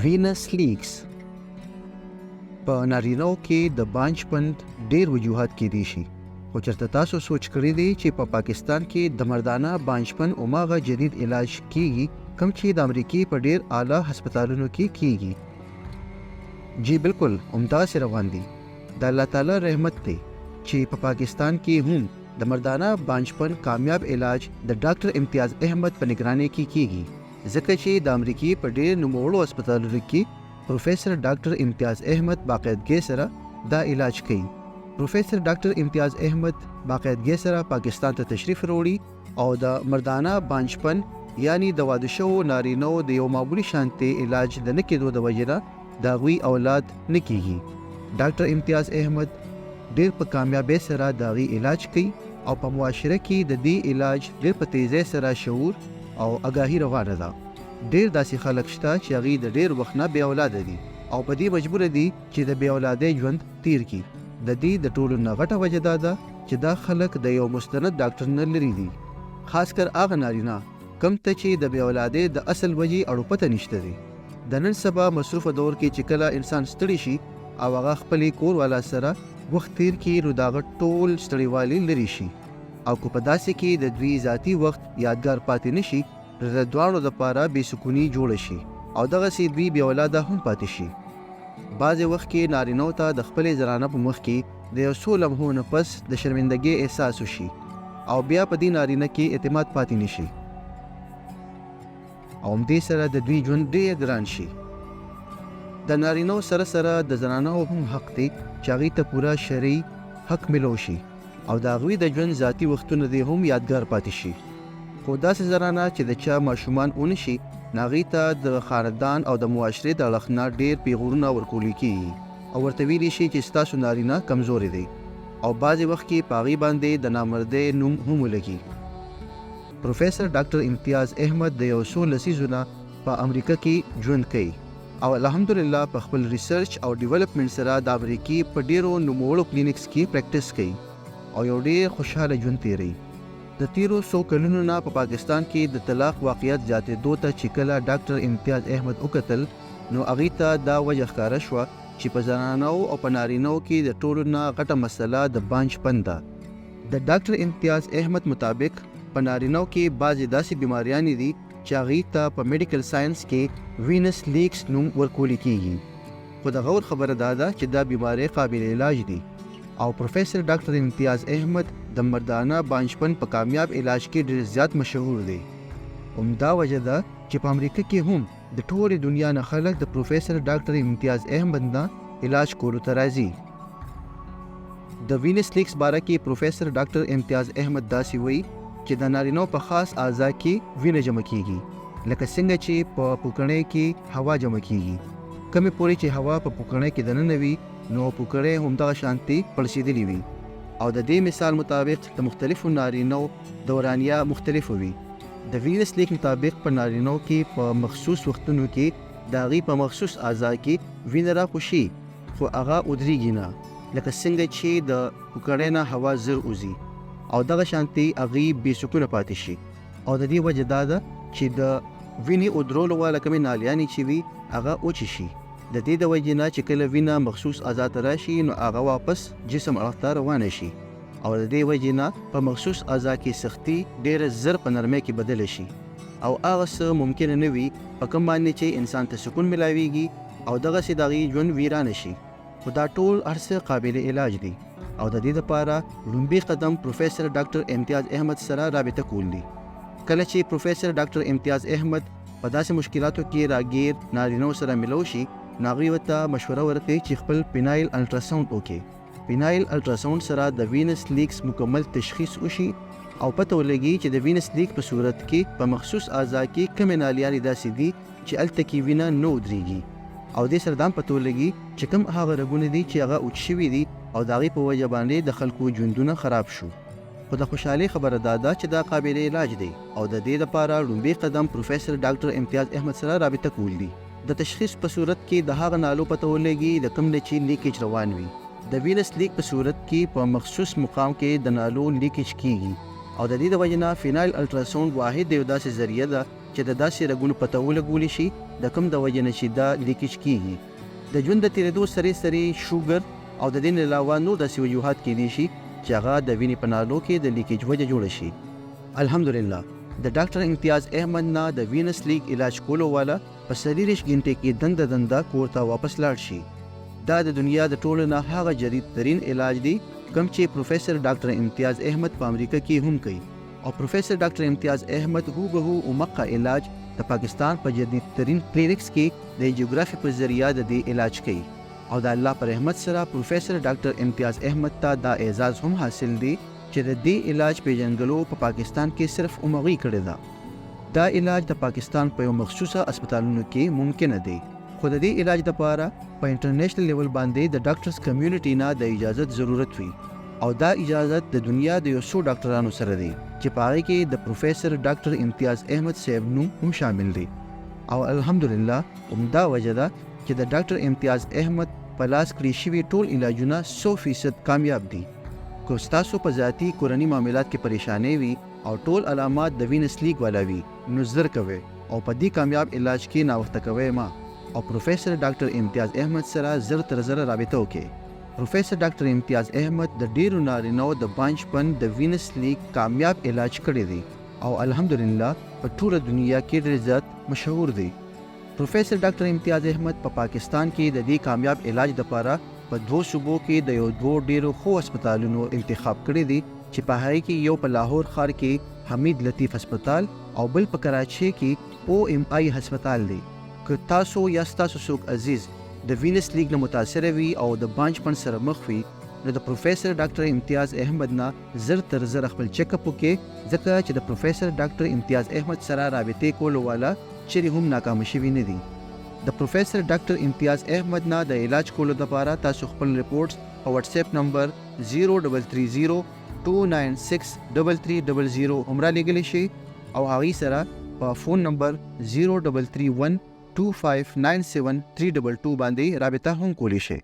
وینس لیکس په نارینه‌و کې د بانجپن ډېر وجوهات کېدای شي، خو چېرته تاسو سوچ کړی دی چې په پاکستان کې د مردانه بانجپن هماغه جدید علاج کیږي کوم چې د امریکې په ډېر اعلی هسپتالونو کې کیږي؟ جی بالکل همداسې روان دي. د الله تعالی رحمت دی چې په پاکستان کې هم د مردانه بانجپن کامیاب علاج د ډاکټر امتیاز احمد په نگرانۍ کې کیږي، ځکه چې د امریکې په ډېر نوموړو هسپتالونو کې پروفیسر ډاکټر امتیاز احمد باقاعدګۍ سره دا علاج کوي. پروفیسر ډاکټر امتیاز احمد باقاعدګۍ سره پاکستان ته تشریف وروړي او د مردانه بانجپن یعنی د واده شوو نارینه‌و د یو معمولي شانتي علاج د نه کېدو د وجې نه د هغوی اولاد نه کېږي. ډاکټر امتیاز احمد ډېر په کامیابۍ سره د هغوی علاج کوي او په معاشره کې د دې علاج ډېر په تیزۍ سره شعور او آګاهي روانه ده. ډېر داسې خلک شته چې هغوی د ډېر وخت نه بې اولاده دي او په دې مجبوره دي چې د بې اولادۍ ژوند تیر کړي. د دې د ټولو نه غټه وجه دا ده چې دا خلک د یو مستند ډاکټر نه لرې دي، خاص کر هغه نارینه کم ته چې د بې اولادۍ د اصل وجې اړو پته نشته دی. د نن سبا مصروفه دور کې چې کله انسان ستړي شي او هغه خپلې کور والا سره وخت تیر کړي نو د هغه ټول ستړیوالی لرې شي او که په داسې کې د دوی ذاتي وخت یادګار پاتې نشي د دواړو دپاره بې سکوني جوړه شي او دغسې دوی بې اولاده هم پاتې شي. بعضې وخت کې نارینه‌و ته د خپلې زنانه په مخ کې د یو څو لمحو نه پس د شرمندګۍ احساس وشي او بیا په دې نارینه کې اعتماد پاتې نشي او همدې سره د دوی ژوند ډېر ګران شي. د نارینه‌و سره سره د زنانه‌و هم حق دی چې هغوی ته پوره شرعي حق ملو شي او د هغوی د ژوند ذاتي وختونه دې هم یادګار پاتې شي. خو داسې زنانه چې د چا ماشومان ونه شي نو هغوی ته د خاندان او د معاشرې د اړخ نه ډېر پیغورونه ورکولی کېږي او ورته ویلی شي چې ستاسو نارینه کمزوري دی او بعضې وخت کې په هغوی باندې د نامردۍ نوم هم ولګي. پروفیسر ډاکټر امتیاز احمد د یو څو لسیزو نه په امریکا کې ژوند کوي او الحمدلله په خپل ریسرچ او ډیولپمنټ سره د امریکې په ډېرو نوموړو کلینکس کې پریکټس کوي او یو ډېر خوشحاله ژوند تیروي. د تیرو 100 کلونو نه په پاکستان کې د طلاق واقعیت زیاتېدو ته چې کله ډاکټر امتیاز احمد وکتل نو هغوی ته دا وجه ښکاره شوه چې په زنانو او په نارینه‌و کې د ټولو نه غټه مسله د بانجپن ده. د ډاکټر امتیاز احمد مطابق په نارینه‌و کې بعضې داسې بیماریانې دي چې هغوی ته په میډیکل ساینس کې وینس لیکس نوم ورکولی کېږي، خو د غور خبره دا ده چې دا بیماری قابل علاج دي او پروفیسر ډاکټر امتیاز احمد د مردانه بانجپن په کامیاب علاج کې ډېر زیات مشهور دی. همدا وجه ده چې په امریکا کې هم د ټولې دنیا نه خلک د پروفیسر ډاکټر امتیاز احمد نه علاج کولو ته راځي. د وینس لیکس باره کې پروفیسر ډاکټر امتیاز احمد داسې وایي چې د نارینه‌و په خاص اعضا کې وینه جمع کیږي، لکه څنګه چې په پوکڼۍ کې هوا جمع کیږي. کمې پورې چې هوا په پوکڼۍ کې دننه وي نو پوکڼۍ همدغه شانتي پړسېدلې وي او د دې مثال مطابق د مختلفو نارینه‌و دورانیه مختلفه وي. د وینس لیک مطابق په نارینه‌و کې په مخصوص وختونو کې د هغوی په مخصوص اعضا کې وینه راخوشي خو هغه ودرېږي نه، لکه څنګه چې د پوکڼۍ نه هوا زر وځي او دغه شانتي هغوی بې سکونه پاتې شي او د دې وجه دا ده چې د وینې ودرولو والا کمې نالیانې چې وي هغه وچې شي. د دې د وجې نه چې کله وینه مخصوص اعضا ته راشي نو هغه واپس جسم اړخ ته روانه شي او د دې وجې نه په مخصوص اعضا کې سختي ډېره زر په نرمۍ کې بدله شي او هغه څه ممکنه نه وي په کوم باندې چې انسان ته سکون ملاویږي او دغسې د هغوی ژوند ویرانه شي. خو دا ټول هر څه قابل علاج دي او د دې دپاره لومبي قدم پروفیسر ډاکټر امتیاز احمد سره رابطه کول دي. کله چې پروفیسر ډاکټر امتیاز احمد په داسې مشکلاتو کې راګیر نارینه‌و سره ملو شي نو هغوی ورته مشوره ورکوي چې خپل پینایل الټراساونډ وکړي. پینایل الټراساونډ سره د وینس لیکس مکمل تشخیص وشي او پته ولګي چې د وینس لیک په صورت کې په مخصوص اعضا کې کومې نالیانې داسې دي چې هلته کې وینه نه ودرېږي او دې سره دا هم پته ولګي چې کوم هغه رګونه دي چې هغه اوچ شوي دي او د هغوی په وجه باندې د خلکو ژوندونه خراب شو. خو د خوشحالۍ خبره دا ده چې دا قابل علاج دی او د دې لپاره لومبي قدم پروفیسر ډاکټر امتیاز احمد سره رابطه کول دي. د تشخیص په صورت کې د هغه نالو پته ولګي د کوم نه چې لیکیج روان وي. د وینس لیک په صورت کې په مخصوص مقام کې د نالو لیکیج کیږي او د دې د وجې نه فینایل الټراساونډ واحد یو داسې ذریعه ده چې د داسې رګونو پته ولګولی شي د کوم د وجې نه چې دا لیکیج کیږي. د ژوند د تېرېدو سره شوګر او د دې نه علاوه نور داسې وجوهات کیدای شي چې هغه د وینې په نالو کې د لیکیج وجه جوړه شي. الحمدلله د ډاکټر امتیاز احمد نه د وینس لیک علاج کولو والا په 24 غنټې کې دنده کور ته واپس لاړ شي. دا د دنیا د ټولو نه هغه جدید ترین علاج دی کوم چې پروفیسر ډاکټر امتیاز احمد په امریکا کې هم کوي او پروفیسر ډاکټر امتیاز احمد هوبهو مقه علاج د پاکستان په جدید ترین کلینکس کې د جیوګرافي په ذریعہ د دې علاج کوي او د الله پر رحمت سره پروفیسر ډاکټر امتیاز احمد ته دا اعزاز هم حاصل دی چې د دې علاج پیژنګلو په پاکستان کې صرف عمومي کړی ده. دا علاج د پاکستان په یو مخصوصه هسپتالونو کې ممکن دی خو د دې علاج لپاره په انټرنیشنل لیول باندې د ډاکټرز کمیونټي نه د اجازه ضرورت وي او دا اجازه د دنیا د یو څو ډاکټرانو سره دی چې په هغې کې د پروفیسر ډاکټر امتیاز احمد صاحب نوم هم شامل دی او الحمدلله همدا وجه ده چې د ډاکټر امتیاز احمد په لاس کړي شوي ټول علاجونه 100% کامیاب دي. که ستاسو په ذاتي کورني معاملات کې پریشانې وي او ټول علامات د وینس لیک والا وي نو زر کوئ او په دې کامیاب علاج کې ناوخته کوئ ما او پروفیسر ډاکټر امتیاز احمد سره زر تر زره رابطه وکړئ. پروفیسر ډاکټر امتیاز احمد د ډیرو نارینه‌و د بانجپن د وینس لیک کامیاب علاج کړی دی او الحمدلله په ټوله دنیا کې ډېر زیات مشهور دی. پروفیسر ډاکټر امتیاز احمد په پاکستان کې د دې کامیاب علاج لپاره په 2 صوبو کې د یو 2 ډیرو خو هسپتالونو انتخاب کړی دی چې په هغې کې یو په لاهور ښار کې حمید لطیف هسپتال او بل په کراچۍ کې OMI هسپتال دی. که تاسو یا ستاسو څوک عزیز د وینس لیک نه متاثره وي او د بانجپن سره مخ وي نو د پروفیسر ډاکټر امتیاز احمد نه زر تر زر خپل چیک اپ وکړئ ځکه چې د پروفیسر ډاکټر امتیاز احمد سره رابطې کولو والا چیرې هم ناکام شوي نه دي. د پروفیسر ډاکټر امتیاز احمد نه د علاج کولو لپاره تاسو خپل ریپورټس په واتس اپ نمبر 0330296300 عمره لیږلی شي او هغې سره په فون نمبر 03312597 322 باندې رابطه هم کولی شي.